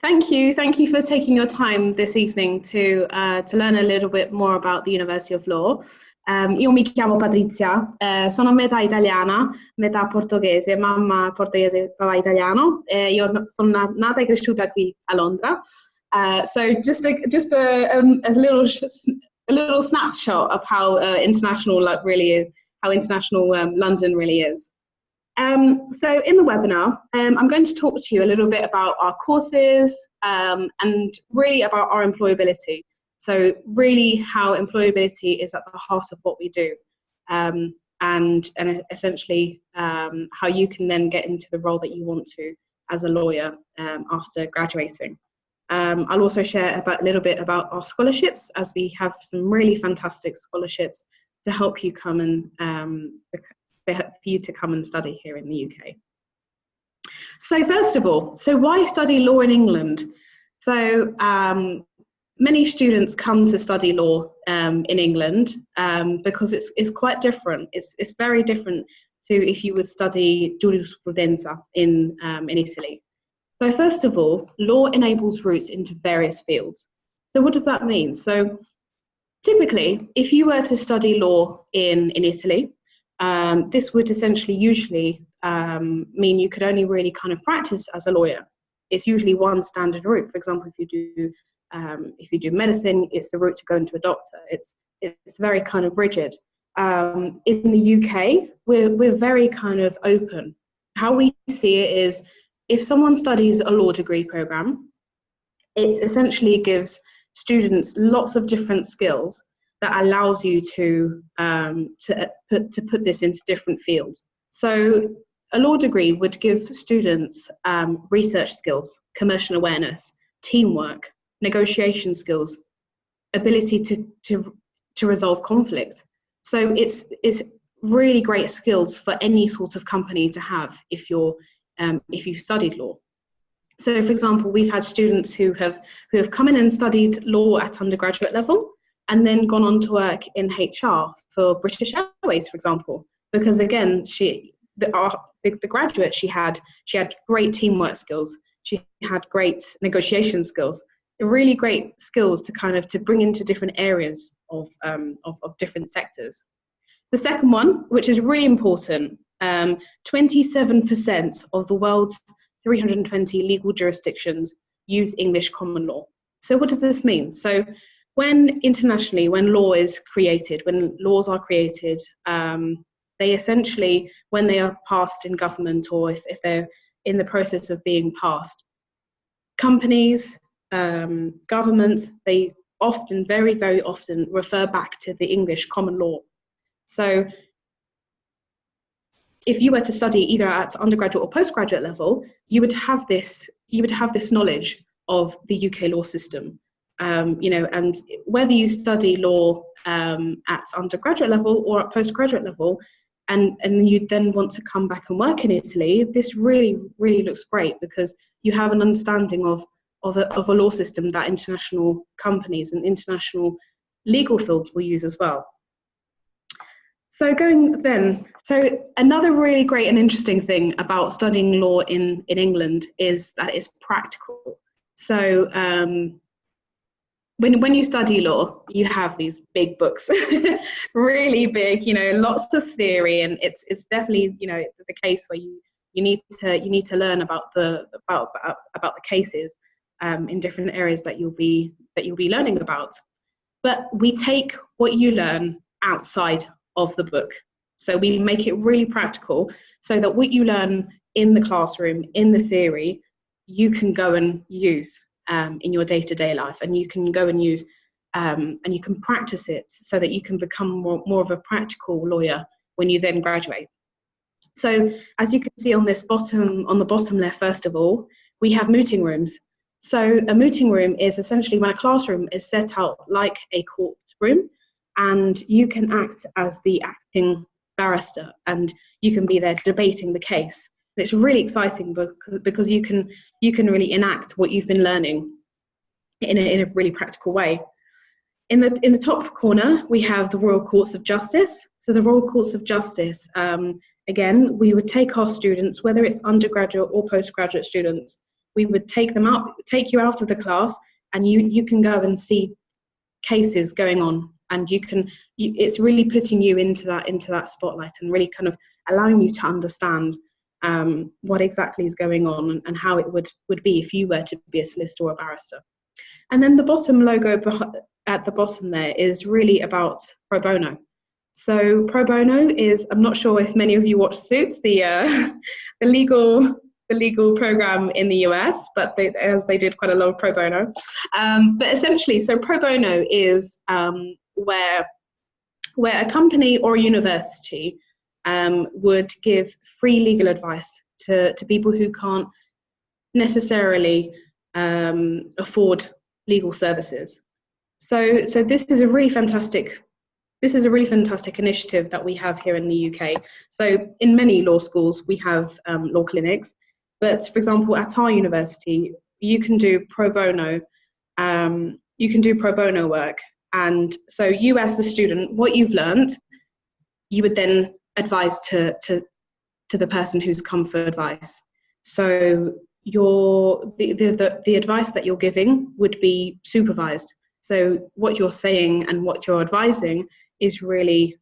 Thank you for taking your time this evening to learn a little bit more about the University of Law. Io mi chiamo Patrizia, sono metà italiana, metà portoghese, mamma portoghese, papà italiano. Io sono nata e cresciuta qui a Londra. So just a little snapshot of how international really is, how international London really is. So in the webinar, I'm going to talk to you a little bit about our courses and really about our employability. So really how employability is at the heart of what we do, and essentially how you can then get into the role that you want to as a lawyer after graduating. I'll also share a little bit about our scholarships, as we have some really fantastic scholarships to help you come and for you to come and study here in the UK. So first of all, so why study law in England? So many students come to study law in England because it's quite different. It's very different to if you would study jurisprudenza in Italy. So first of all, law enables routes into various fields. So what does that mean? So typically, if you were to study law in Italy, this would essentially usually mean you could only really kind of practice as a lawyer. It's usually one standard route. For example, if you do medicine, it's the route to go into a doctor. It's very kind of rigid. In the UK, we're very kind of open. How we see it is, if someone studies a law degree program, it essentially gives students lots of different skills that allows you to put this into different fields. So a law degree would give students research skills, commercial awareness, teamwork, negotiation skills, ability to resolve conflict. So it's really great skills for any sort of company to have if you've studied law. So for example, we've had students who have come in and studied law at undergraduate level and then gone on to work in HR for British Airways, for example, because again, the graduate, she had great teamwork skills, she had great negotiation skills, really great skills to bring into different areas of different sectors. The second one, which is really important, 27% of the world's 320 legal jurisdictions use English common law. So what does this mean? So internationally, when laws are created, they essentially, when they are passed in government, or if they're in the process of being passed, companies, governments, they often, very, very often refer back to the English common law. So if you were to study either at undergraduate or postgraduate level, you would have this knowledge of the UK law system. And whether you study law at undergraduate level or at postgraduate level, and you then want to come back and work in Italy, this really, really looks great, because you have an understanding of a law system that international companies and international legal fields will use as well. So another really great and interesting thing about studying law in England is that it's practical. So when you study law, you have these big books, really big, lots of theory, and it's definitely, the case where you need to learn about the cases in different areas that you'll be learning about. But we take what you learn outside of the book. So we make it really practical, so that what you learn in the classroom, in the theory, you can go and use in your day-to-day life, and you can go and use and you can practice it, so that you can become more of a practical lawyer when you then graduate. So as you can see on the bottom left, first of all, we have mooting rooms. So a mooting room is essentially when a classroom is set out like a courtroom, and you can act as the acting barrister, and you can be there debating the case. And it's really exciting because you can really enact what you've been learning in a really practical way. In the top corner, we have the Royal Courts of Justice. So the Royal Courts of Justice, again, we would take our students, whether it's undergraduate or postgraduate students, we would take you out of the class, and you can go and see cases going on, and it's really putting you into that spotlight and really kind of allowing you to understand what exactly is going on and how it would be if you were to be a solicitor or a barrister. And then the bottom logo at the bottom there is really about pro bono. So pro bono is, I'm not sure if many of you watch Suits, the legal program in the US, but they did quite a lot of pro bono. But essentially, so pro bono is where a company or a university would give free legal advice to people who can't necessarily afford legal services. So this is a really fantastic initiative that we have here in the UK. So in many law schools we have law clinics, but for example at our university you can do pro bono. You can do pro bono work, and so you as the student, what you've learned, you would then advise to the person who's come for advice. So the advice that you're giving would be supervised. So what you're saying and what you're advising is really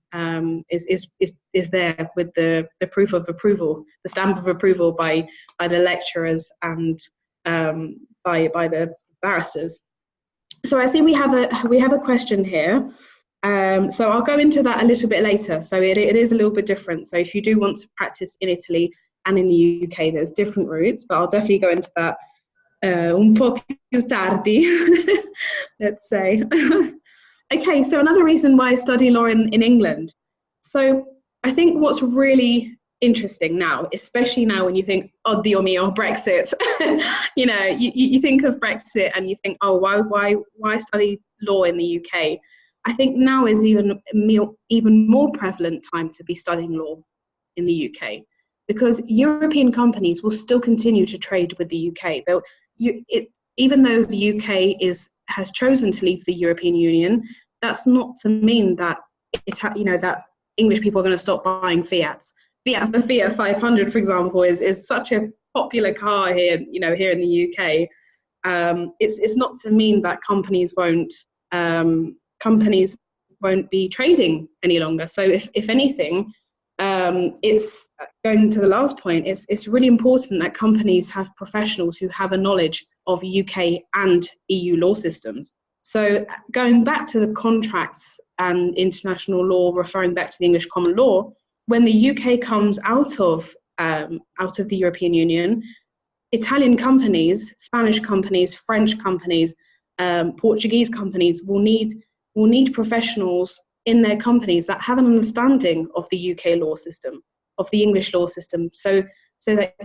is there with the proof of approval, the stamp of approval by the lecturers and by the barristers. So I see we have a question here. So I'll go into that a little bit later. So it is a little bit different. So if you do want to practice in Italy and in the UK, there's different routes, but I'll definitely go into that un po' più tardi, let's say. Okay, so another reason why I study law in England. So I think what's really interesting now, especially now when you think, oh, Dio mio, Brexit, you think of Brexit and you think, oh, why study law in the UK? I think now is even more prevalent time to be studying law in the UK, because European companies will still continue to trade with the UK. Even though the UK has chosen to leave the European Union, that's not to mean that that English people are going to stop buying Fiats. The Fiat 500, for example, is such a popular car here, here in the UK. It's not to mean that companies won't be trading any longer. So if anything, it's going to the last point. It's really important that companies have professionals who have a knowledge of UK and EU law systems. So going back to the contracts and international law, referring back to the English common law, when the UK comes out of the European Union, Italian companies, Spanish companies, French companies, Portuguese companies will need professionals in their companies that have an understanding of the UK law system, of the English law system. So that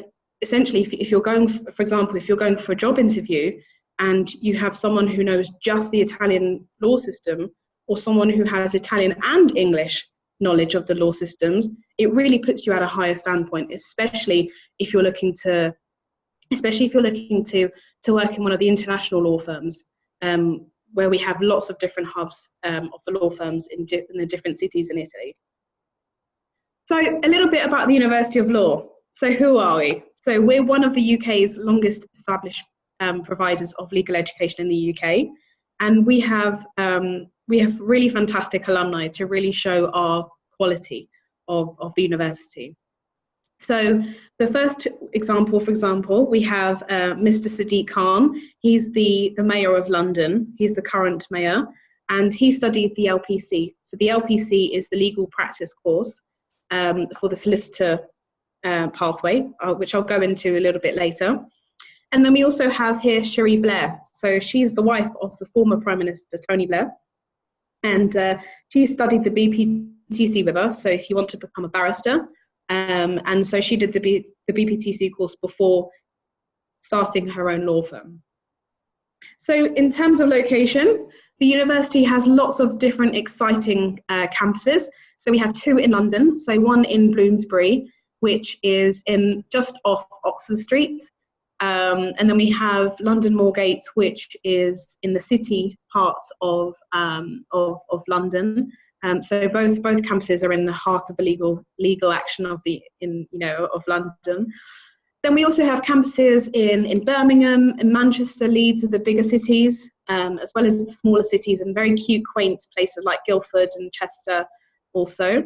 essentially, if you're going, for example, if you're going for a job interview and you have someone who knows just the Italian law system, or someone who has Italian and English knowledge of the law systems, it really puts you at a higher standpoint, especially if you're looking to work in one of the international law firms, where we have lots of different hubs of the law firms in the different cities in Italy. So a little bit about the University of Law. So who are we? So we're one of the UK's longest established providers of legal education in the UK, and we have really fantastic alumni to really show our quality of the university. So the first example, for example, we have Mr. Sadiq Khan. He's the mayor of London. He's the current mayor, and he studied the LPC. So the LPC is the legal practice course for the solicitor pathway, which I'll go into a little bit later. And then we also have here Cherie Blair. So she's the wife of the former Prime Minister, Tony Blair. And she studied the BPTC with us. So if you want to become a barrister, and so she did the BPTC course before starting her own law firm. So in terms of location, the university has lots of different exciting campuses. So we have two in London. So one in Bloomsbury, which is just off Oxford Street. And then we have London Moorgate, which is in the city part of London. So both campuses are in the heart of the legal action of London. Then we also have campuses in Birmingham, in Manchester, Leeds are the bigger cities, as well as the smaller cities and very cute, quaint places like Guildford and Chester also.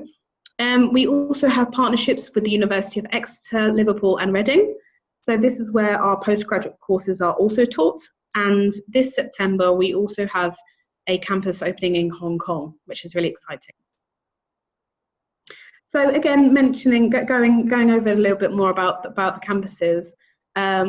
We also have partnerships with the University of Exeter, Liverpool and Reading. So this is where our postgraduate courses are also taught. And this September, we also have a campus opening in Hong Kong, which is really exciting. So again, going over a little bit more about the campuses.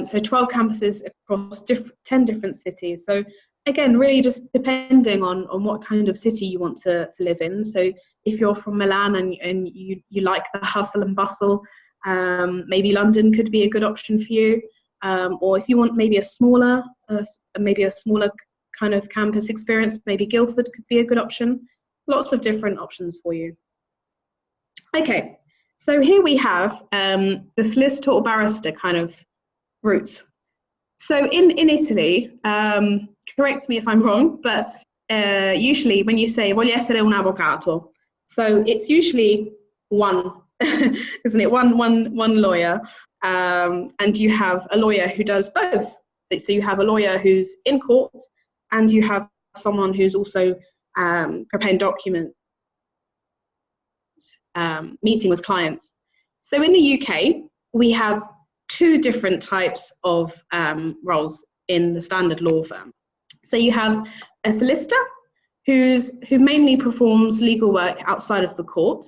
So 12 campuses across 10 different cities. So again, really just depending on what kind of city you want to live in. So if you're from Milan and you like the hustle and bustle, maybe London could be a good option for you. Or if you want maybe a smaller kind of campus experience, maybe Guildford could be a good option. Lots of different options for you. Okay, so here we have the solicitor or barrister kind of routes. So in Italy, correct me if I'm wrong, but usually when you say voglio essere un avvocato, so it's usually one, isn't it? One lawyer, and you have a lawyer who does both. So you have a lawyer who's in court, and you have someone who's also preparing documents. Meeting with clients. So in the UK, we have two different types of roles in the standard law firm. So you have a solicitor who mainly performs legal work outside of the court.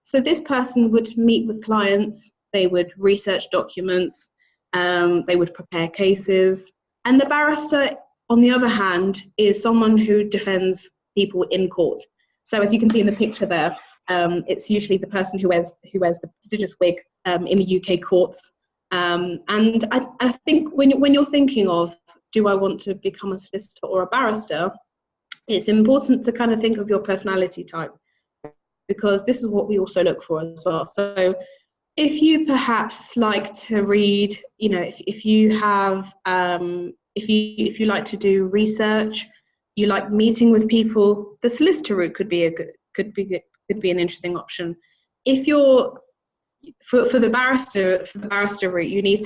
So this person would meet with clients, they would research documents, they would prepare cases. And the barrister, on the other hand, is someone who defends people in court. So as you can see in the picture there, it's usually the person who wears the prestigious wig in the UK courts. And I think when you're thinking of, do I want to become a solicitor or a barrister, it's important to kind of think of your personality type, because this is what we also look for as well. So if you perhaps like to read, you know, if you have, if you like to do research, you like meeting with people, the solicitor route could be an interesting option. If you're for the barrister route, you need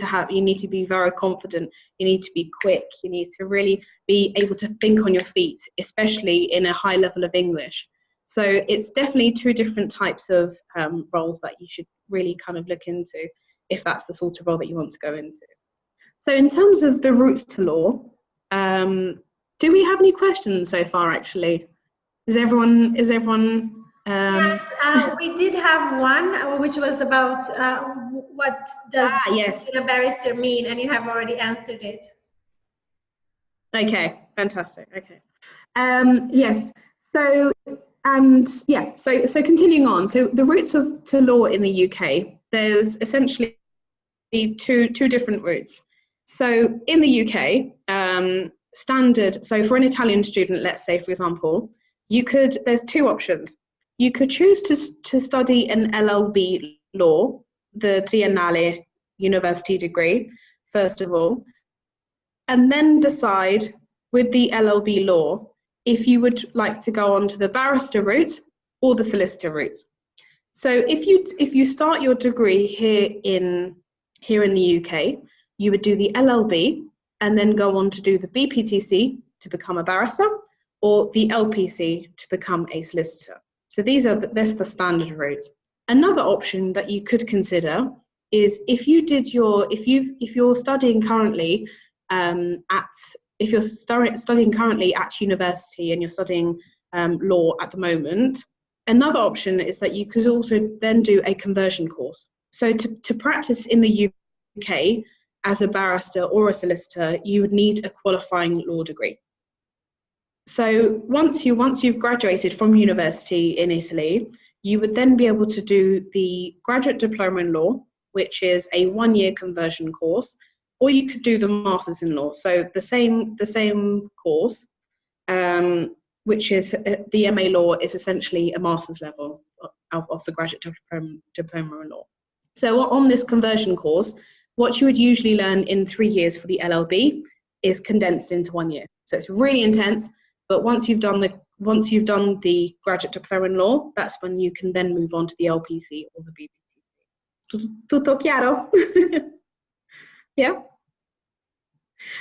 to be very confident. You need to be quick. You need to really be able to think on your feet, especially in a high level of English. So it's definitely two different types of roles that you should really kind of look into if that's the sort of role that you want to go into. So in terms of the route to law, do we have any questions so far? Actually, is everyone? Yes, we did have one, which was about what does a barrister mean, and you have already answered it. Okay, fantastic. Okay, yes. So so continuing on. So the routes to law in the UK, there's essentially two different routes. So in the UK, standard. So for an Italian student, let's say for example, there's two options. You could choose to study an LLB law, the triennale university degree, first of all, and then decide with the LLB law if you would like to go on to the barrister route or the solicitor route. So if you start your degree here in the UK, you would do the LLB and then go on to do the BPTC to become a barrister, or the LPC to become a solicitor. So that's the standard route. Another option that you could consider is if you're studying currently studying currently at university and you're studying law at the moment, another option is that you could also then do a conversion course. So to practice in the UK as a barrister or a solicitor, you would need a qualifying law degree. So once you've graduated from university in Italy, you would then be able to do the graduate diploma in law, which is a 1-year conversion course, or you could do the master's in law. So the same course, which is the MA law, is essentially a master's level of the graduate diploma in law. So on this conversion course, what you would usually learn in 3 years for the LLB is condensed into 1 year. So it's really intense. But once you've done the graduate diploma in law, that's when you can then move on to the LPC or the BPTC. Tutto chiaro? Yeah.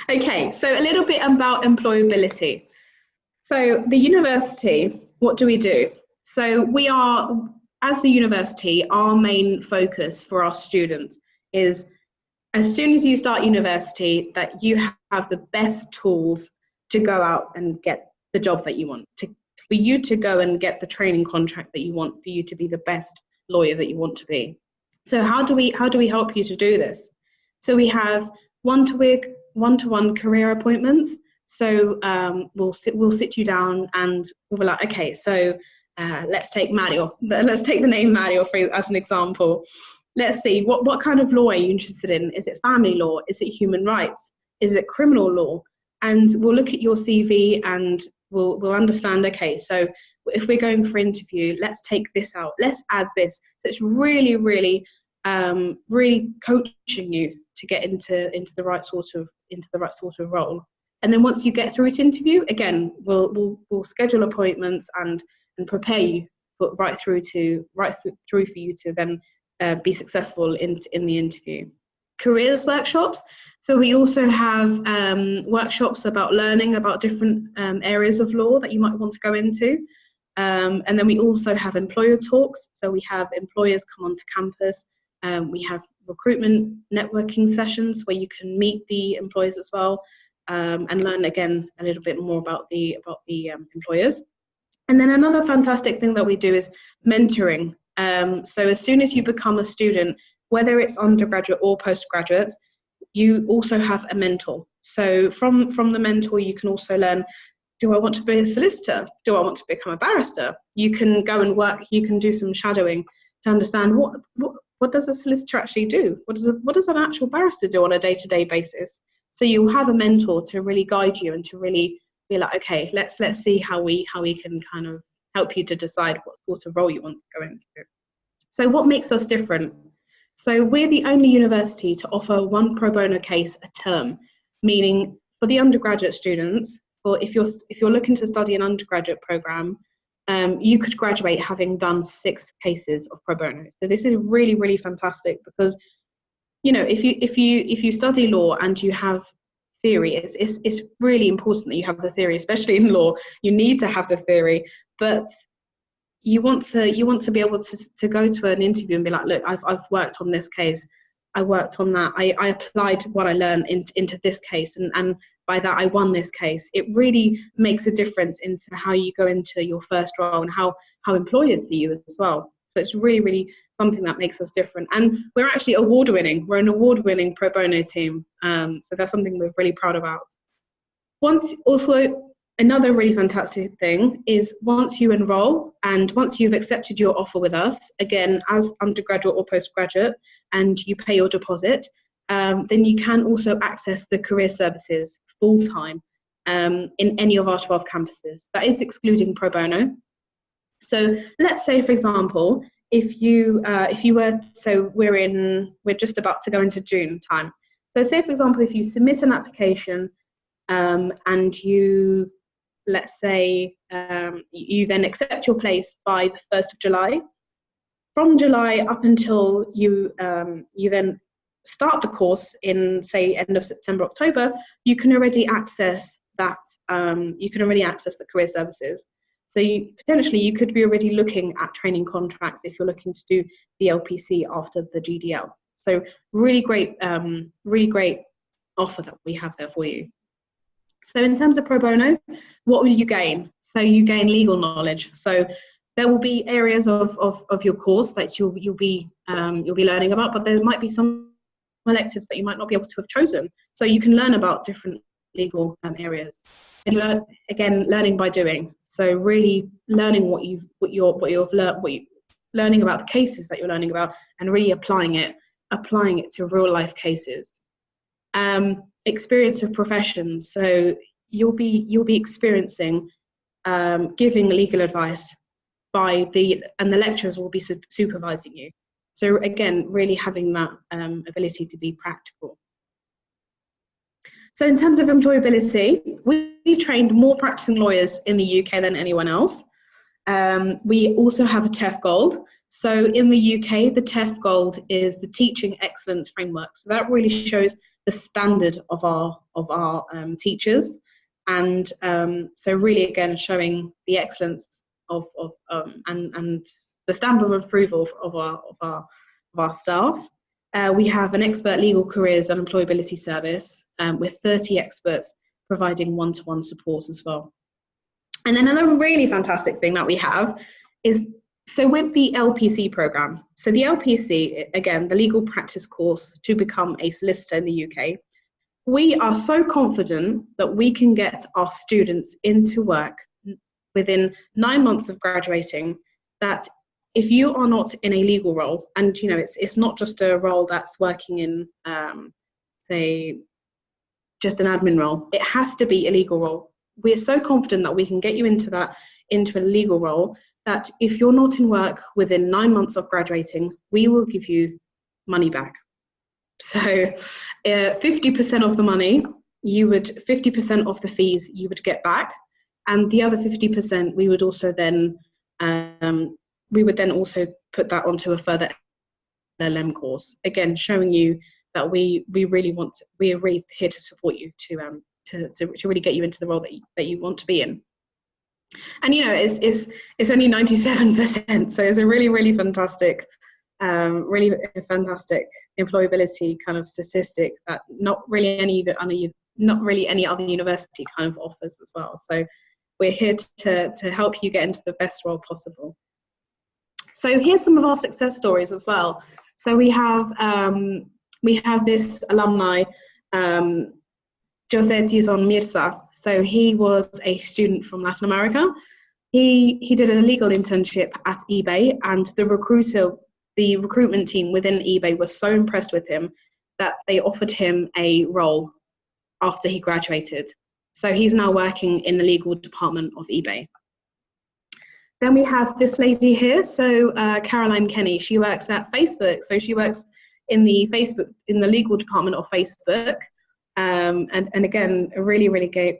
Okay, so a little bit about employability. So the university, what do we do? So we are, as the university, our main focus for our students is, as soon as you start university, that you have the best tools to go out and get the job that you want, for you to go and get the training contract that you want, for you to be the best lawyer that you want to be. So how do we help you to do this? So we have one-to-one career appointments. So we'll sit you down and we'll be like, okay, so let's take Mario. Let's take the name Mario as an example. Let's see, what kind of law are you interested in? Is it family law? Is it human rights? Is it criminal law? And we'll look at your CV and we'll understand, okay, so if we're going for interview, let's take this out, let's add this. So it's really, really, really coaching you to get into the right sort of role. And then once you get through to interview, again, we'll schedule appointments and prepare you right through for you to then be successful in the interview. Careers workshops. So we also have workshops about learning about different areas of law that you might want to go into. And then we also have employer talks. So we have employers come onto campus. We have recruitment networking sessions where you can meet the employers as well, and learn again a little bit more about the employers. And then another fantastic thing that we do is mentoring. So as soon as you become a student, whether it's undergraduate or postgraduate, you also have a mentor. So from the mentor, you can also learn, do I want to be a solicitor? Do I want to become a barrister? You can go and work, you can do some shadowing to understand what does a solicitor actually do? What does an actual barrister do on a day-to-day basis? So you'll have a mentor to really guide you and to really be like, okay, let's see how we can kind of help you to decide what sort of role you want to go into. So what makes us different? So we're the only university to offer one pro bono case a term, meaning for the undergraduate students, or if you're looking to study an undergraduate program, you could graduate having done 6 cases of pro bono. So this is really, really fantastic because, you know, if you study law and you have theory, it's really important that you have the theory, especially in law. You need to have the theory, but you want to be able to go to an interview and be like, look, I've worked on this case, I worked on that, I applied what I learned into this case, and by that I won this case. It really makes a difference into how you go into your first role and how employers see you as well. So it's really, really something that makes us different. And we're actually award-winning. We're an award-winning pro bono team. So that's something we're really proud about. Another really fantastic thing is once you enroll and once you've accepted your offer with us, again, as undergraduate or postgraduate, and you pay your deposit, then you can also access the career services full-time in any of our 12 campuses. That is excluding pro bono. So let's say, for example, if you were, so we're just about to go into June time. So say, for example, if you submit an application and you, let's say, you then accept your place by the 1st of July. From July up until you then start the course in, say, end of September, October, you can already access that. You can already access the career services. So potentially you could be already looking at training contracts if you're looking to do the LPC after the GDL. So really great offer that we have there for you. So in terms of pro bono, what will you gain? So you gain legal knowledge. So there will be areas of your course that you'll be learning about, but there might be some electives that you might not be able to have chosen. So you can learn about different legal areas. And learning by doing. So really learning learning about the cases that you're learning about, and really applying it to real life cases. Experience of professions. So you'll be experiencing giving legal advice and the lecturers will be supervising you. So again, really having that ability to be practical. So in terms of employability, we trained more practicing lawyers in the UK than anyone else. We also have a TEF Gold. So in the UK, the TEF Gold is the Teaching Excellence Framework. So that really shows the standard of our teachers, and so really again showing the excellence of and the stamp of approval of our staff. We have an expert legal careers and employability service with 30 experts providing one-to-one support as well. And then another really fantastic thing that we have is, so with the LPC program, so the LPC, again, the legal practice course to become a solicitor in the UK, we are so confident that we can get our students into work within 9 months of graduating, that if you are not in a legal role, and you know it's not just a role that's working in say just an admin role, it has to be a legal role. We're so confident that we can get you into a legal role, that if you're not in work within 9 months of graduating, we will give you money back. So 50% of the money, 50% of the fees you would get back, and the other 50% we would also then put that onto a further LLM course, again showing you that we are really here to support you to really get you into the role that you want to be in. And you know, it's only 97%, so it's a really fantastic employability kind of statistic that not really any other university kind of offers as well. So we're here to help you get into the best role possible. So here's some of our success stories as well. So we have this alumni, Jose Tizon Mirza. So he was a student from Latin America. He did a legal internship at eBay, and the recruitment team within eBay was so impressed with him that they offered him a role after he graduated. So he's now working in the legal department of eBay. Then we have this lady here, so Caroline Kenny. She works at Facebook, so she works in the legal department of Facebook. And again, a really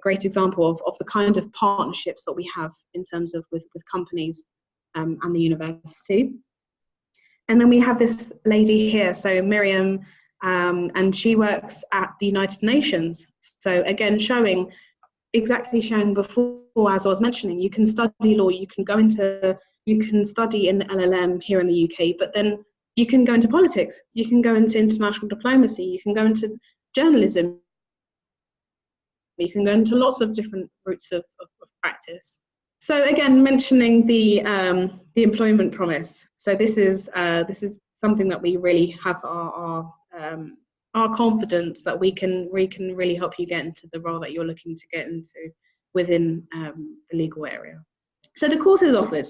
great example of the kind of partnerships that we have in terms of with companies and the university. And then we have this lady here, so Miriam, and she works at the United Nations. So again, showing before, as I was mentioning, you can study law, you can study in LLM here in the UK, but then you can go into politics, you can go into international diplomacy, you can go into journalism, you can go into lots of different routes of practice. So again, mentioning the employment promise. So this is something that we really have our confidence that we can really help you get into the role that you're looking to get into within the legal area. So the courses offered.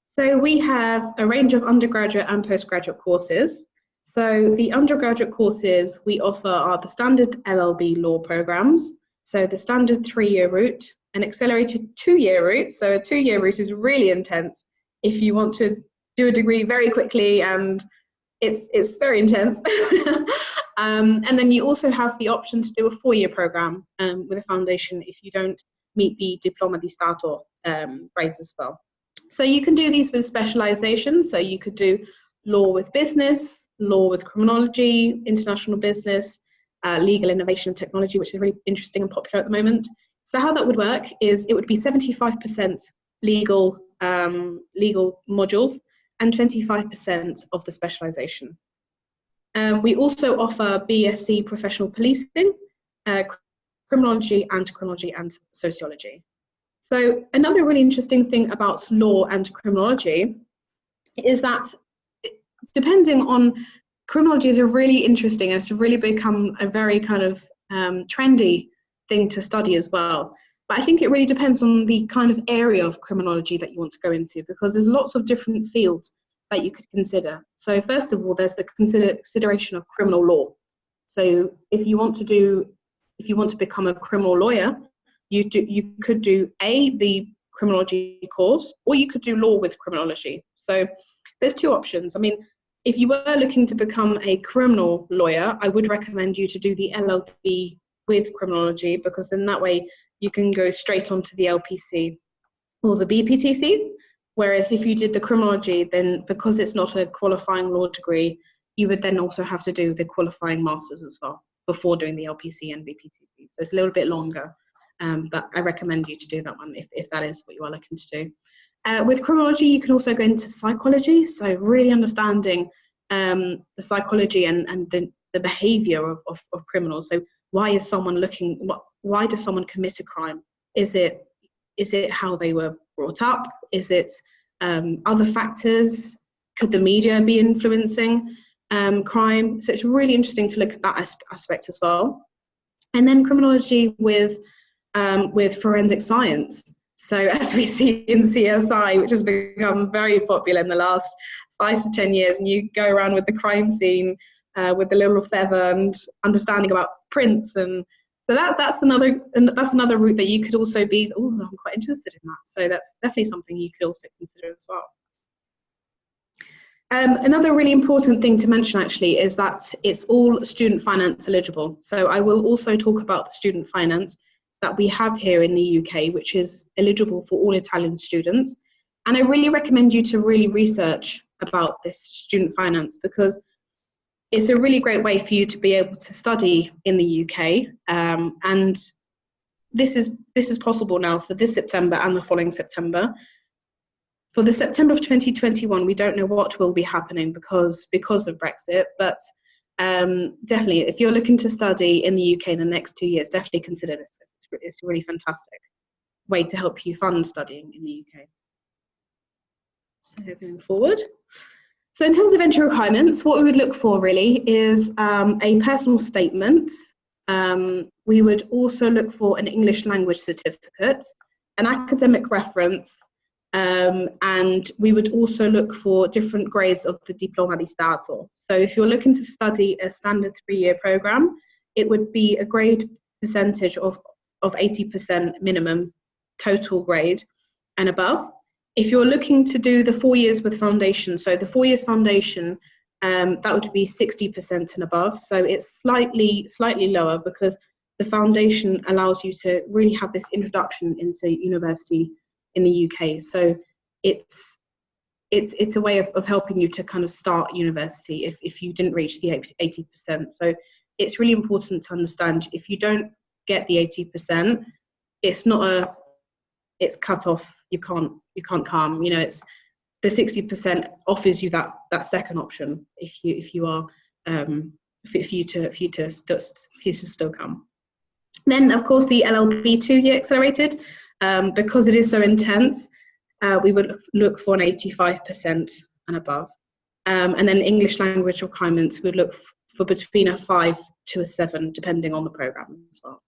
So we have a range of undergraduate and postgraduate courses. So the undergraduate courses we offer are the standard LLB law programs. So the standard 3-year route, an accelerated 2-year route. So a 2-year route is really intense if you want to do a degree very quickly, and it's very intense. And then you also have the option to do a 4-year program with a foundation if you don't meet the Diploma di Stato grades as well. So you can do these with specialization. So you could do law with business, law with criminology, international business, legal innovation and technology, which is really interesting and popular at the moment. So how that would work is it would be 75% legal modules and 25% of the specialization. We also offer BSc professional policing, criminology, anti-criminology, and sociology. So another really interesting thing about law and criminology is that depending on, criminology is a really interesting, it's really become a very kind of trendy thing to study as well. But I think it really depends on the kind of area of criminology that you want to go into, because there's lots of different fields that you could consider. So first of all, there's the consideration of criminal law. So if you want to become a criminal lawyer, you could do the criminology course, or you could do law with criminology. So there's two options. I mean, if you were looking to become a criminal lawyer, I would recommend you to do the LLB with criminology, because then that way you can go straight onto the LPC or the BPTC. Whereas if you did the criminology, then because it's not a qualifying law degree, you would then also have to do the qualifying masters as well, before doing the LPC and BPTC. So it's a little bit longer, but I recommend you to do that one if that is what you are looking to do. With criminology, you can also go into psychology, so really understanding the psychology and the behaviour of criminals. So why is someone why does someone commit a crime? Is it how they were brought up? Is it other factors? Could the media be influencing crime? So it's really interesting to look at that aspect as well. And then criminology with forensic science. So as we see in CSI, which has become very popular in the last 5 to 10 years, and you go around with the crime scene with the little feather and understanding about prints, and so that's another route that you could also be. Oh, I'm quite interested in that. So that's definitely something you could also consider as well. Another really important thing to mention actually is that it's all student finance eligible. So I will also talk about the student finance that we have here in the UK, which is eligible for all Italian students. And I really recommend you to really research about this student finance, because it's a really great way for you to be able to study in the UK. And this is possible now for this September and the following September. For the September of 2021, we don't know what will be happening because of Brexit, but definitely, if you're looking to study in the UK in the next 2 years, definitely consider this. It's a really fantastic way to help you fund studying in the UK. So going forward. So in terms of entry requirements, what we would look for really is a personal statement. We would also look for an English language certificate, an academic reference, and we would also look for different grades of the Diploma di Stato. So if you're looking to study a standard 3-year program, it would be a grade percentage of 80% minimum total grade and above. If you're looking to do the 4 years with foundation, so the 4 years foundation, that would be 60% and above. So it's slightly lower because the foundation allows you to really have this introduction into university in the UK. So it's a way of helping you to kind of start university if you didn't reach the 80%. So it's really important to understand, if you don't get the 80%, it's cut off. You can't come. You know, it's the 60% offers you that second option if you are for you to still come. Then of course the LLB 2-year accelerated, because it is so intense, we would look for an 85% and above. And then English language requirements would look for between a 5 to a 7, depending on the program as well.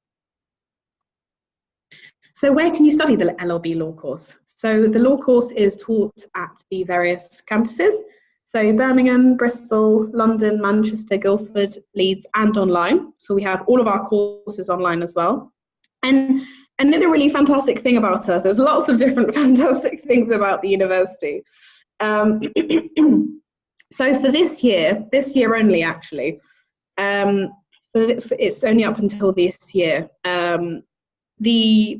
So where can you study the LLB law course? So the law course is taught at the various campuses. So Birmingham, Bristol, London, Manchester, Guildford, Leeds, and online. So we have all of our courses online as well. And another really fantastic thing about us, there's lots of different fantastic things about the university. So for this year only actually, it's only up until this year,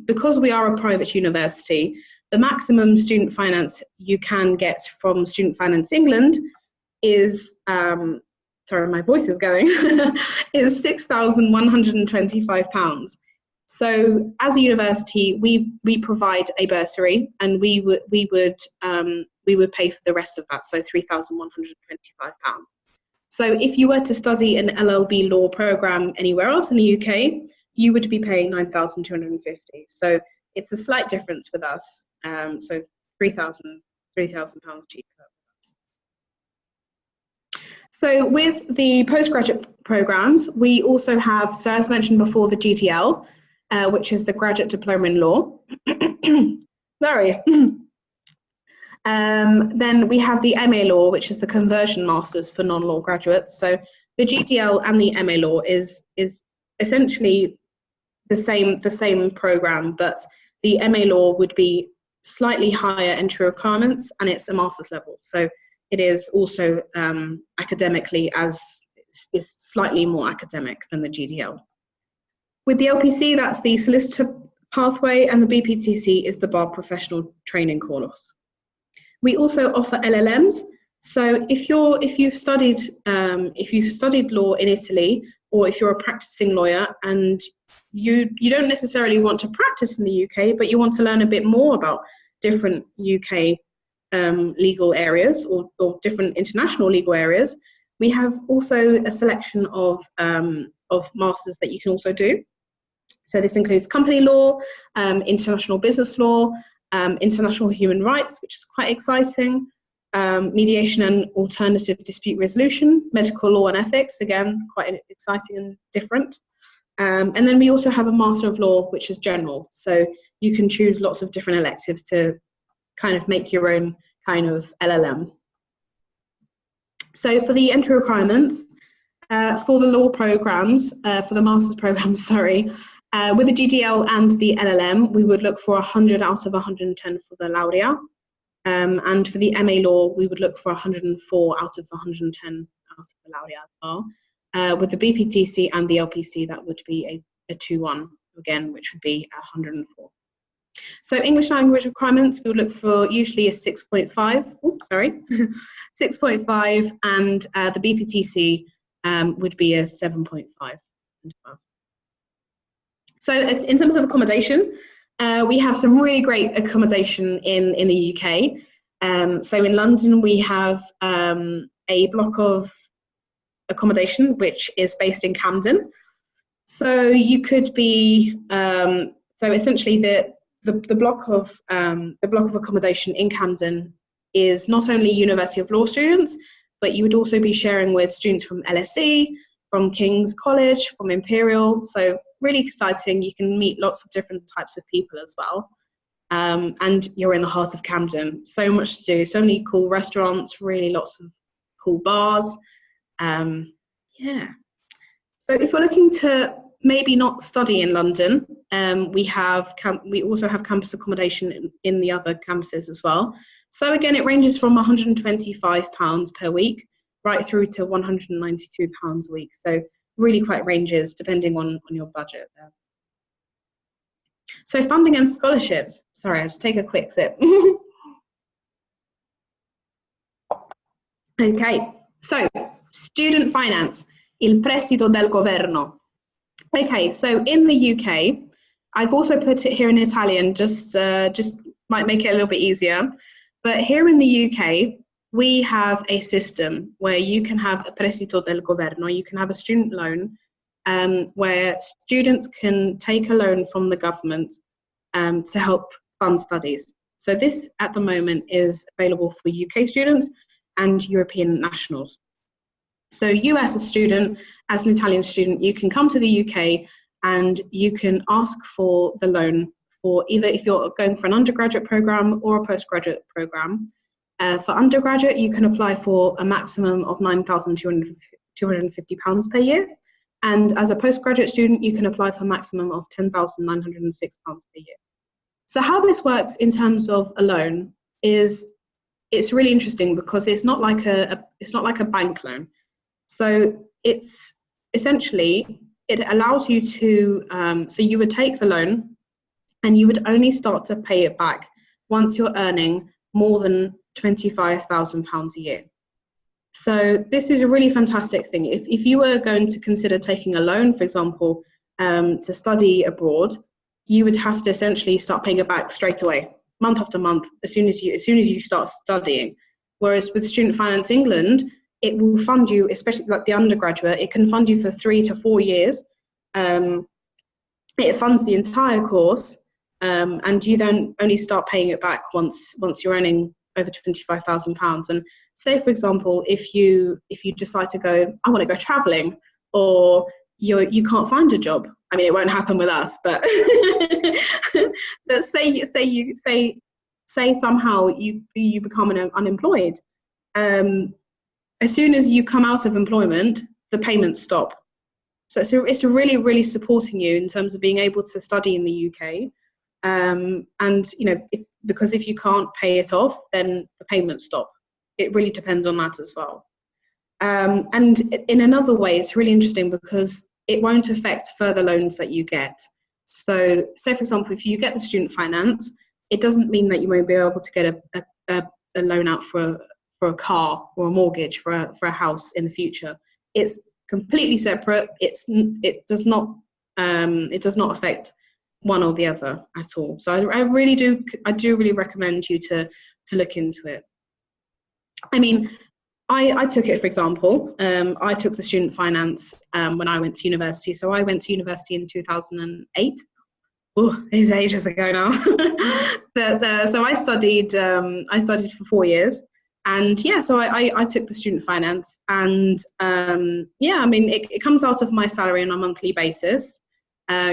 because we are a private university, the maximum student finance you can get from Student Finance England is, sorry, my voice is going, is £6,125. So as a university, we provide a bursary, and we would pay for the rest of that, so £3,125. So if you were to study an LLB law program anywhere else in the UK, you would be paying £9,250. So it's a slight difference with us. So £3,000 cheaper. So with the postgraduate programs, we also have, so as mentioned before, the GTL, which is the Graduate Diploma in Law. Sorry. Then we have the MA Law, which is the Conversion Masters for non-law graduates. So the GTL and the MA Law is essentially the same program, but the MA Law would be slightly higher entry requirements, and it's a master's level. So it is also academically is slightly more academic than the GDL. With the LPC, that's the solicitor pathway, and the BPTC is the bar professional training course. We also offer LLMs. So if you've studied law in Italy, or if you're a practicing lawyer and you don't necessarily want to practice in the UK, but you want to learn a bit more about different UK legal areas or different international legal areas, we have also a selection of masters that you can also do. So this includes company law, international business law, international human rights, which is quite exciting, mediation and alternative dispute resolution, medical law and ethics, again, quite exciting and different. And then we also have a Master of Law, which is general. So you can choose lots of different electives to kind of make your own kind of LLM. So for the entry requirements, for the law programs, for the master's programs, sorry, with the GDL and the LLM, we would look for 100 out of 110 for the laurea. And for the MA law, we would look for 104 out of 110 out of the laurea as well. With the BPTC and the LPC, that would be a 2-1 again, which would be 104. So English language requirements, we would look for usually a 6.5, 6.5, and the BPTC would be a 7.5. So in terms of accommodation, we have some really great accommodation in the UK. So in London, we have a block of accommodation which is based in Camden. So you could be so essentially the block of accommodation in Camden is not only University of Law students, but you would also be sharing with students from LSE, from King's College, from Imperial. So really exciting. You can meet lots of different types of people as well. And you're in the heart of Camden. So much to do, so many cool restaurants, really lots of cool bars. Yeah. So if you're looking to maybe not study in London, we also have campus accommodation in the other campuses as well. So again, it ranges from £125 per week right through to £192 a week. So really quite ranges depending on your budget there. So funding and scholarships. Sorry, I'll just take a quick sip. Okay, so student finance, il prestito del governo. Okay, so in the UK, I've also put it here in Italian, just might make it a little bit easier. But here in the UK, we have a system where you can have a prestito del governo, you can have a student loan, where students can take a loan from the government to help fund studies. So this at the moment is available for UK students and European nationals. So you as a student, as an Italian student, you can come to the UK and you can ask for the loan for either if you're going for an undergraduate program or a postgraduate program. For undergraduate, you can apply for a maximum of £9,250 per year. And as a postgraduate student, you can apply for a maximum of £10,906 per year. So how this works in terms of a loan is, it's really interesting because it's not like a bank loan. So it's essentially, it allows you to, so you would take the loan and you would only start to pay it back once you're earning more than £25,000 a year. So this is a really fantastic thing. If you were going to consider taking a loan, for example, to study abroad, you would have to essentially start paying it back straight away, month after month, as soon as you start studying. Whereas with Student Finance England, it will fund you, especially like the undergraduate, it can fund you for 3 to 4 years. It funds the entire course, and you then only start paying it back once you're earning over £25,000. And say, for example, if you decide to go, I want to go traveling, or you can't find a job. I mean, it won't happen with us, but but say somehow you become unemployed. As soon as you come out of employment, the payments stop. So it's really, really supporting you in terms of being able to study in the UK. And because if you can't pay it off, then the payments stop. It really depends on that as well. And in another way, it's really interesting because it won't affect further loans that you get. So say, for example, if you get the student finance, it doesn't mean that you won't be able to get a loan out for a car or a mortgage for a house in the future. It's completely separate. It does not affect one or the other at all. So I do really recommend you to look into it. I mean, I took it, for example. I took the student finance when I went to university. So I went to university in 2008. Oh, it's ages ago now. But so I studied for 4 years, and yeah, so I took the student finance, and yeah, I mean, it comes out of my salary on a monthly basis.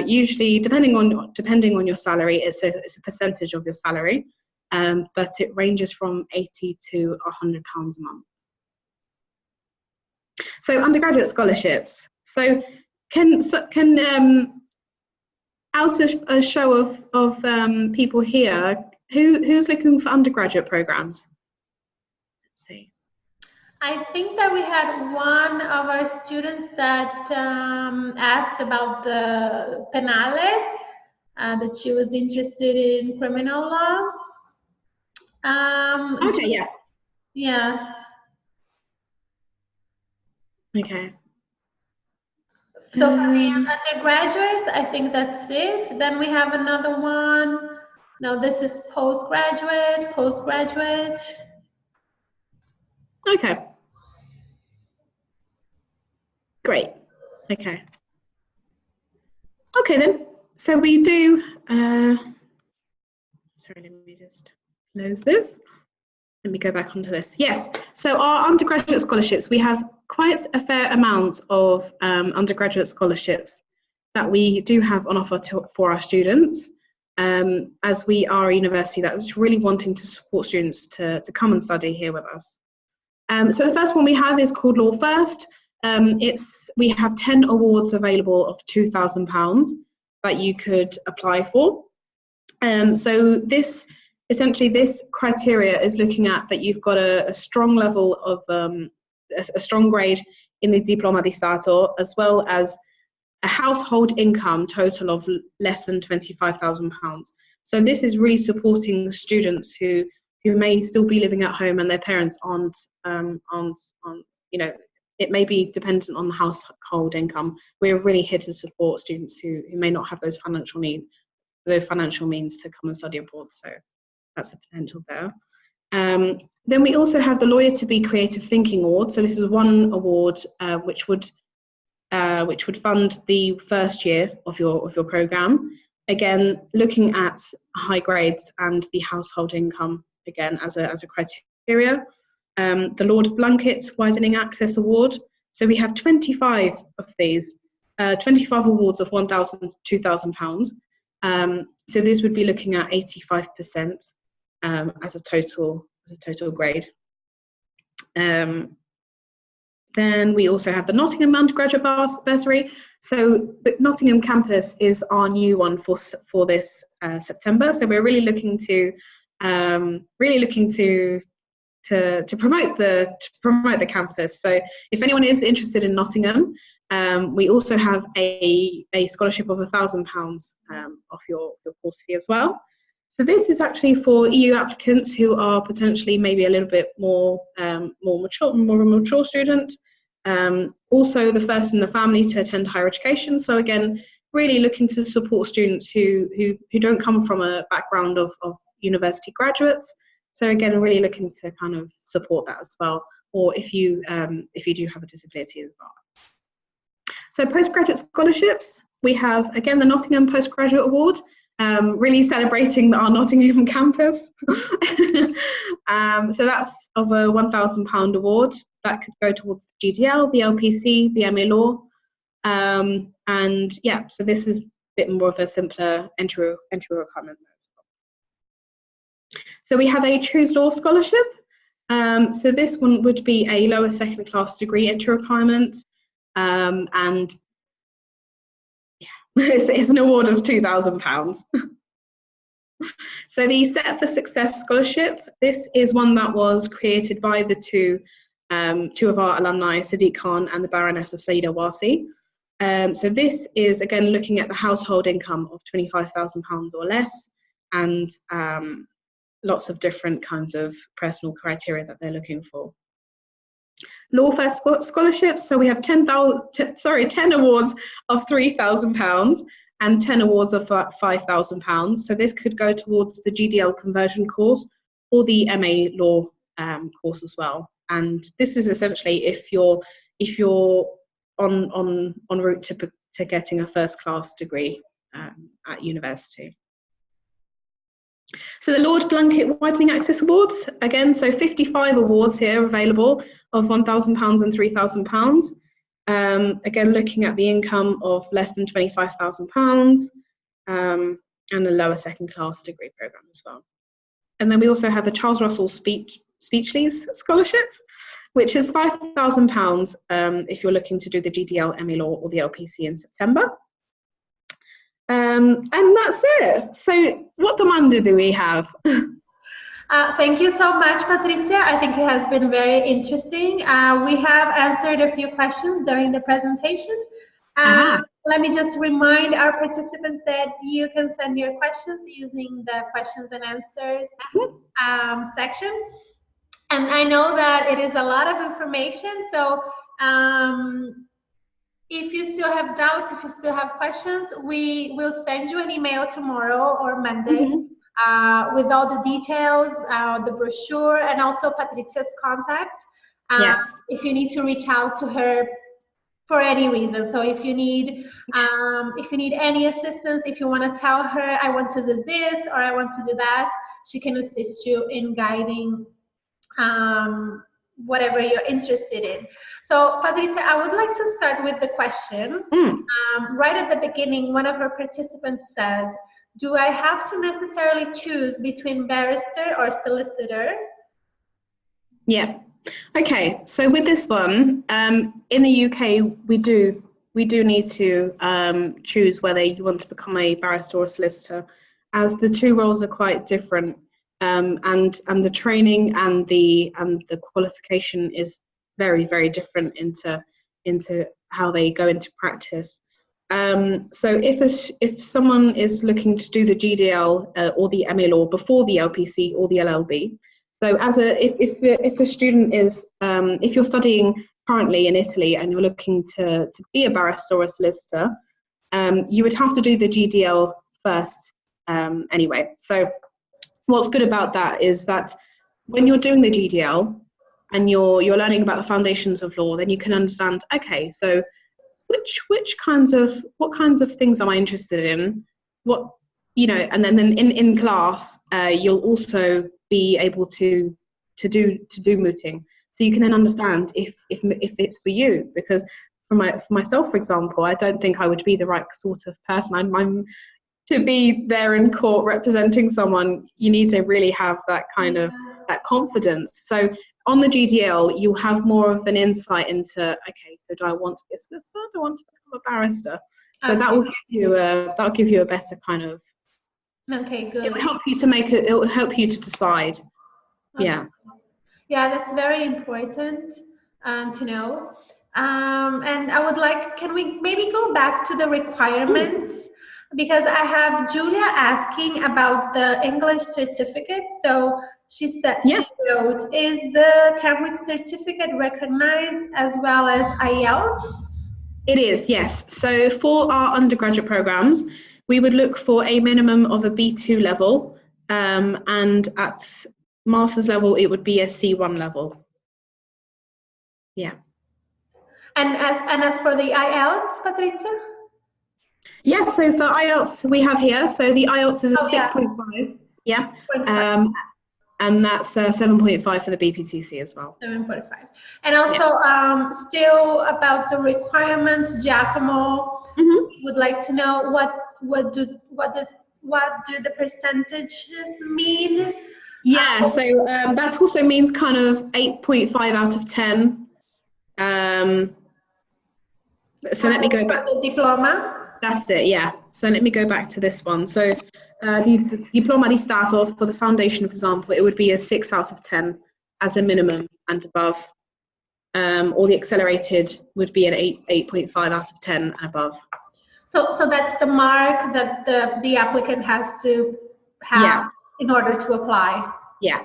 Usually, depending on your salary, it's a percentage of your salary, but it ranges from £80 to £100 a month. So undergraduate scholarships. So can out of a show of people here, who's looking for undergraduate programs? Let's see. I think that we had one of our students that asked about the penale, that she was interested in criminal law. Okay, yeah. Yes. Okay. So for the undergraduates, I think that's it. Then we have another one. No, this is postgraduate. Okay. Great. Okay. Okay then. So we do. Sorry, let me just close this. Let me go back onto this. Yes. So our undergraduate scholarships, we have quite a fair amount of undergraduate scholarships that we do have on offer for our students, as we are a university that's really wanting to support students to come and study here with us. So the first one we have is called Law First. We have 10 awards available of £2,000 that you could apply for. So essentially this criteria is looking at that you've got a strong level of a strong grade in the Diploma di Stato, as well as a household income total of less than £25,000. So this is really supporting students who may still be living at home and their parents aren't, you know, it may be dependent on the household income. We're really here to support students who may not have those financial means to come and study abroad. So that's the potential there. Then we also have the Lawyer to Be Creative Thinking Award. So this is one award which would fund the first year of your program. Again, looking at high grades and the household income again as a criteria. The Lord Blunkett Widening Access Award. So we have 25 of these, 25 awards of £2,000. So this would be looking at 85% as a total grade. Then we also have the Nottingham Undergraduate Bursary. So the Nottingham campus is our new one for this September. So we're really looking to promote the campus. So if anyone is interested in Nottingham, we also have a scholarship of £1,000 off your course fee as well. So this is actually for EU applicants who are potentially maybe a little bit more mature student. Also the first in the family to attend higher education. So again, really looking to support students who don't come from a background of university graduates. So again, really looking to kind of support that as well, or if you do have a disability as well. So postgraduate scholarships, we have again the Nottingham Postgraduate Award, really celebrating our Nottingham campus. So that's of a £1,000 award that could go towards the GDL, the LPC, the MA Law, and yeah, so this is a bit more of a simpler entry requirement as well. So we have a Choose Law scholarship. So this one would be a lower second class degree entry requirement, and yeah, it's an award of £2,000. So the Set for Success scholarship, this is one that was created by the two of our alumni, Sadiq Khan and the Baroness of Saida Wasi. So this is again looking at the household income of £25,000 or less, and lots of different kinds of personal criteria that they're looking for. Lawfare scholarships. So we have 10 awards of £3,000 and 10 awards of £5,000. So this could go towards the GDL conversion course or the MA Law course as well. And this is essentially if you're on route to getting a first class degree at university. So the Lord Blanket Widening Access Awards, again, so 55 awards here available of £1,000 and £3,000. Again, looking at the income of less than £25,000 and a lower second class degree program as well. And then we also have a Charles Russell Speechlys Scholarship, which is £5,000 if you're looking to do the GDL, MA Law or the LPC in September. And that's it. So what demanda do we have? Thank you so much, Patrizia. I think it has been very interesting. We have answered a few questions during the presentation. Let me just remind our participants that you can send your questions using the questions and answers section. And I know that it is a lot of information, so if you still have doubts, if you still have questions, we will send you an email tomorrow or Monday with all the details, the brochure, and also Patrizia's contact. Yes. If you need to reach out to her for any reason. So if you need any assistance, if you want to tell her, I want to do this or I want to do that, she can assist you in guiding whatever you're interested in. So, Patrizia, I would like to start with the question. Right at the beginning, one of our participants said, do I have to necessarily choose between barrister or solicitor? Yeah. Okay. So with this one, in the UK, we do need to choose whether you want to become a barrister or a solicitor, as the two roles are quite different. And the training and the qualification is very, very different into how they go into practice. So if someone is looking to do the GDL or the MA Law before the LPC or the LLB, so if a student is if you're studying currently in Italy and you're looking to be a barrister or a solicitor, you would have to do the GDL first anyway. So what's good about that is that when you're doing the GDL and you're learning about the foundations of law, then you can understand, okay, so what kinds of things am I interested in? What, and then in class, you'll also be able to do mooting. So you can then understand if it's for you, because for myself, for example, I don't think I would be the right sort of person. I'm to be there in court representing someone, you need to really have that kind of that confidence. So on the GDL, you have more of an insight into, okay, so do I want to be a solicitor? Do I want to become a barrister? So that will give you a better kind of. Okay, good. It will help you to it will help you to decide. Okay. Yeah. Yeah, that's very important to know. And I would like, can we maybe go back to the requirements? Because I have Julia asking about the English certificate. So she said, she wrote, is the Cambridge certificate recognized as well as IELTS? It is, yes. So for our undergraduate programs, we would look for a minimum of a B2 level, and at master's level, it would be a C1 level. Yeah. And as for the IELTS, Patrizia? Yeah, so for IELTS we have here, so the IELTS is a 6.5, yeah, and that's 7.5 for the BPTC as well. 7.5. And also still about the requirements, Giacomo would like to know what do the percentages mean? Yeah, so that also means kind of 8.5 out of 10. So let me go back. The diploma. That's it, yeah. So let me go back to this one. So the Diploma di Stato for the foundation, for example, it would be a 6 out of 10 as a minimum and above. Or the accelerated would be an 8.5 out of 10 and above. So that's the mark that the applicant has to have in order to apply. Yeah.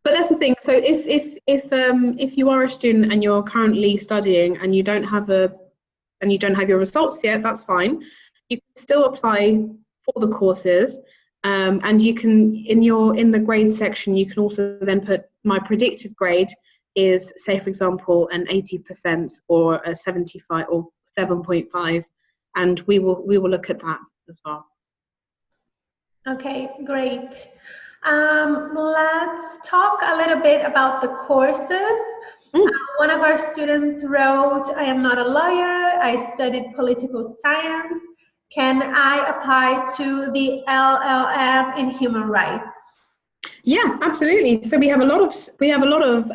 But that's the thing. So if you are a student and you're currently studying and you don't have your results yet, that's fine. You can still apply for the courses, and you can in the grade section you can also then put my predicted grade is, say for example, an 80% or a 75 or 7.5, and we will look at that as well. Okay, great. Let's talk a little bit about the courses. One of our students wrote, I am not a lawyer, I studied political science. Can I apply to the LLM in human rights? Yeah, absolutely. So we have a lot of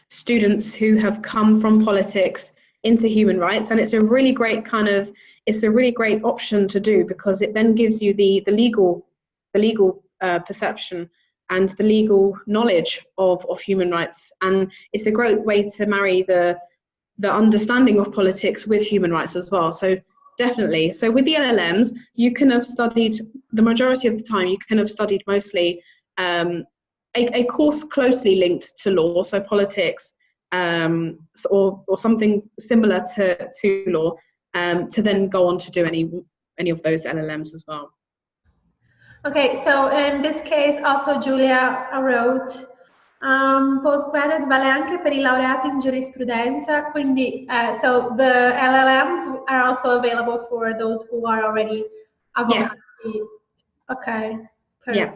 students who have come from politics into human rights, and it's a really great option to do, because it then gives you the legal perception and the legal knowledge of human rights, and it's a great way to marry the understanding of politics with human rights as well. So definitely. So with the LLMs, you can have studied, the majority of the time, you can have studied mostly a course closely linked to law, so politics, or something similar to law, to then go on to do any of those LLMs as well. Okay, so in this case also Giulia wrote, postgraduate vale anche per i laureati in giurisprudenza, quindi so the LLMs are also available for those who are already avvocati. Yes. Okay, perfect. Yeah.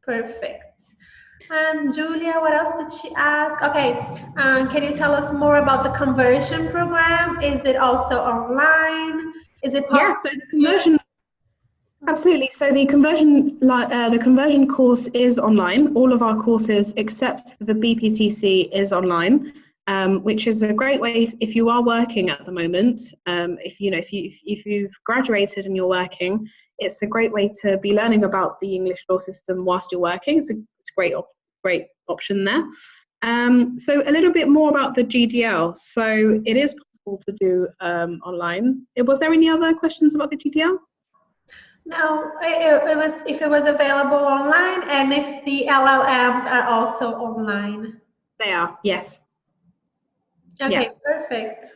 Perfect. And Julia, what else did she ask? Okay, can you tell us more about the conversion program? Is it also online? Is it possible? Yeah, so the conversion. Absolutely. So the conversion course is online. All of our courses, except the BPTC, is online, which is a great way if you are working at the moment. If you've graduated and you're working, it's a great way to be learning about the English law system whilst you're working. It's a great option there. So a little bit more about the GDL. So it is possible to do online. Was there any other questions about the GDL? No, it was if it was available online, and if the LLMs are also online. They are, yes. Okay, yeah. Perfect.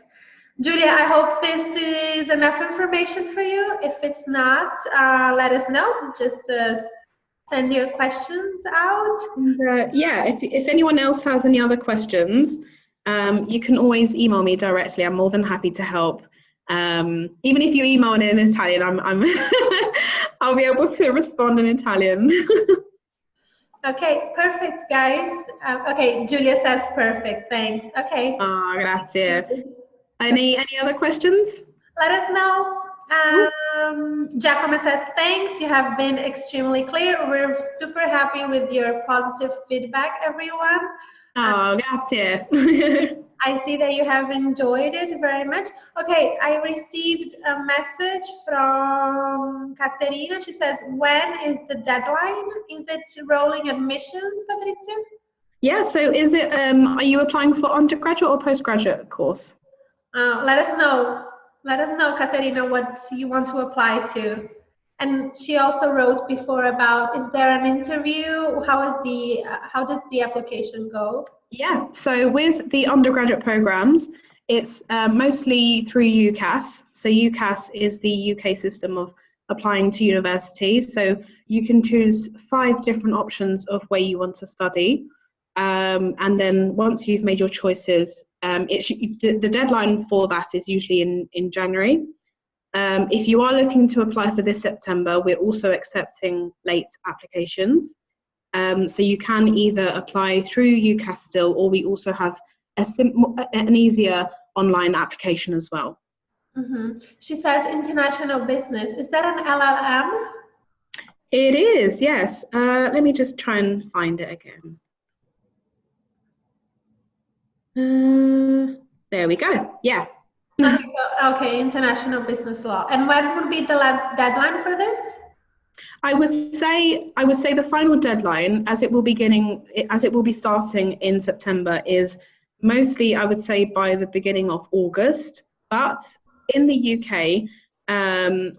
Julia, I hope this is enough information for you. If it's not, let us know. Just send your questions out. Yeah, if anyone else has any other questions, you can always email me directly. I'm more than happy to help. Even if you email it in Italian, I'm I'll be able to respond in Italian. Okay, perfect, guys. Okay, Julia says perfect. Thanks. Okay. Oh, grazie. Any other questions? Let us know. Giacomo says thanks. You have been extremely clear. We're super happy with your positive feedback, everyone. Oh, grazie. I see that you have enjoyed it very much. Okay, I received a message from Caterina. She says, when is the deadline? Is it rolling admissions, Patrizia? Yeah, so is it, are you applying for undergraduate or postgraduate course? Let us know. Let us know, Caterina, what you want to apply to. And she also wrote before about, is there an interview? How does the application go? Yeah, so with the undergraduate programs, it's mostly through UCAS. So UCAS is the UK system of applying to university. So you can choose 5 different options of where you want to study. And then once you've made your choices, the deadline for that is usually in January. If you are looking to apply for this September, we're also accepting late applications. So you can either apply through UCAS still, or we also have an easier online application as well. Mm-hmm. She says international business. Is that an LLM? It is, yes. Let me just try and find it again. There we go. Yeah. Okay, international business law. And when would be the deadline for this? I would say the final deadline, as it will be starting in September, is mostly, I would say, by the beginning of August. But in the UK,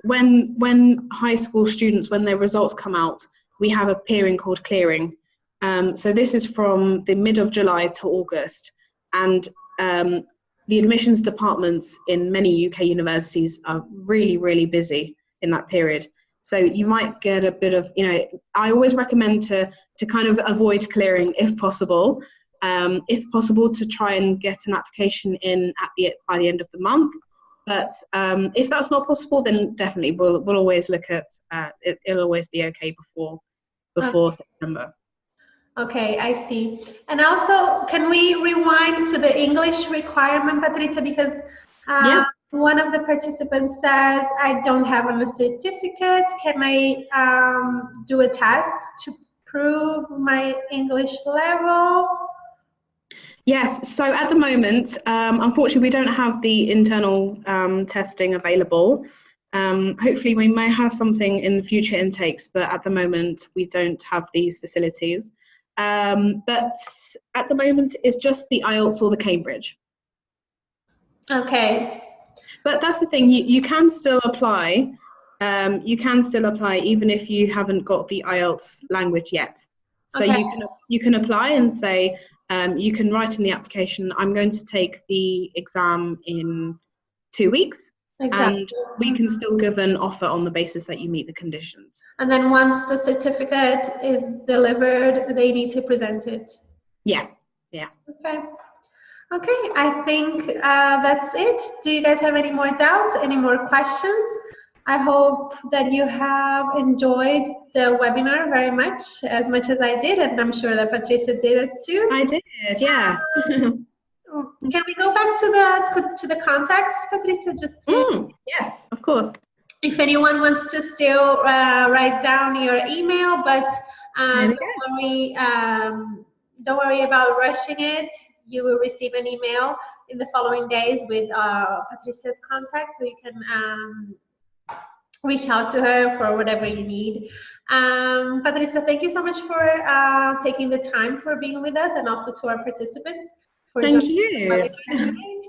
when high school students, when their results come out, we have a period called clearing. So this is from the mid of July to August, and the admissions departments in many UK universities are really, really busy in that period. So you might get a bit of, I always recommend to kind of avoid clearing if possible. If possible, to try and get an application in by the end of the month. But if that's not possible, then definitely we'll always look at it'll always be okay before September. Okay, I see. And also, can we rewind to the English requirement, Patrizia? Because one of the participants says, I don't have a certificate. Can I do a test to prove my English level? Yes, so at the moment, unfortunately, we don't have the internal testing available. Hopefully, we may have something in future intakes, but at the moment, we don't have these facilities. But at the moment, it's just the IELTS or the Cambridge. Okay. But that's the thing, you can still apply. You can still apply even if you haven't got the IELTS language yet. So okay. you can apply and say, you can write in the application, I'm going to take the exam in 2 weeks. Exactly. And we can still give an offer on the basis that you meet the conditions. And then once the certificate is delivered, they need to present it. Yeah. Okay. Okay, I think that's it. Do you guys have any more doubts, any more questions? I hope that you have enjoyed the webinar very much as I did, and I'm sure that Patrizia did it too. I did, yeah. Can we go back to the contacts, Patrizia? Just to yes, of course. If anyone wants to still write down your email, but don't worry about rushing it. You will receive an email in the following days with Patricia's contact, so you can reach out to her for whatever you need. Patricia, thank you so much for taking the time for being with us, and also to our participants for joining the webinar tonight.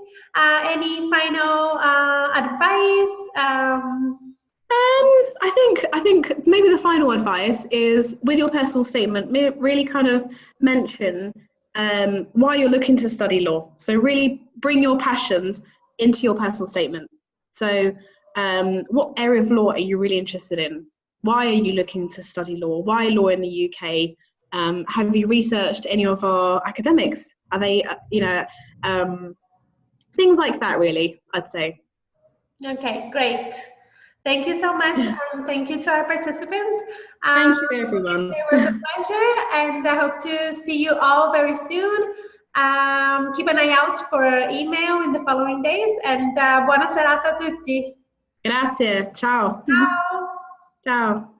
Any final advice? I think maybe the final advice is, with your personal statement, really kind of mention why you're looking to study law. So really bring your passions into your personal statement. So what area of law are you really interested in? Why are you looking to study law? Why law in the UK? Have you researched any of our academics? Are they, things like that, really, I'd say. Okay, great. Thank you so much, and thank you to our participants. Thank you, everyone. It was a pleasure, and I hope to see you all very soon. Keep an eye out for our email in the following days, and buona serata a tutti. Grazie, ciao. Ciao. Ciao.